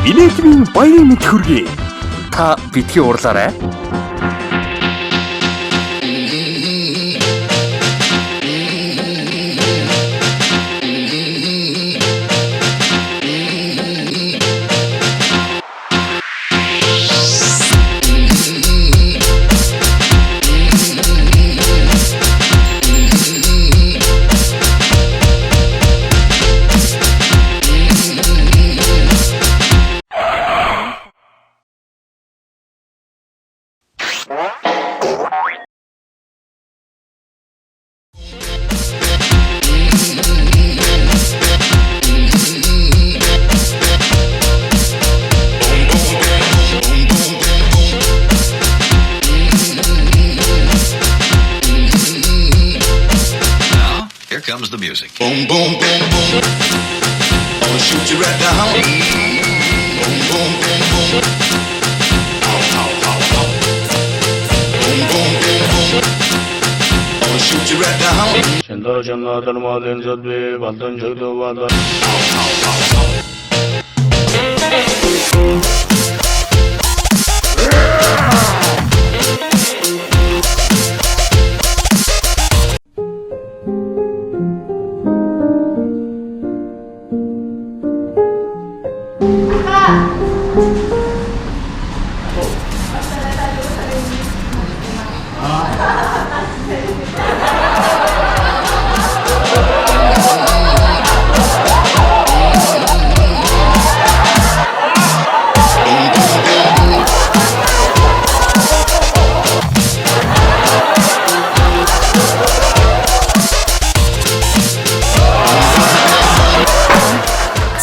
Инээдмийн баярын мэд хүргэе. Та битгий уурлаарай. Here comes the music. Boom, boom, boom, boom. I'ma shoot you right down. Boom, boom, boom, boom. Ow, ow, ow, ow. Boom, boom, boom, boom. I'ma shoot you right down. Senda jannadan maden zadbe bandan jagdo bandan. Ow, ow, ow, ow.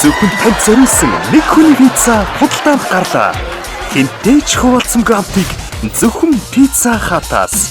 Зөвхөн танд зориулсан нэг хүний пицца худалдаанд гарлаа. Хинтээч хуваалцамгүй амтыг зөвхөн Пицца Хатаас.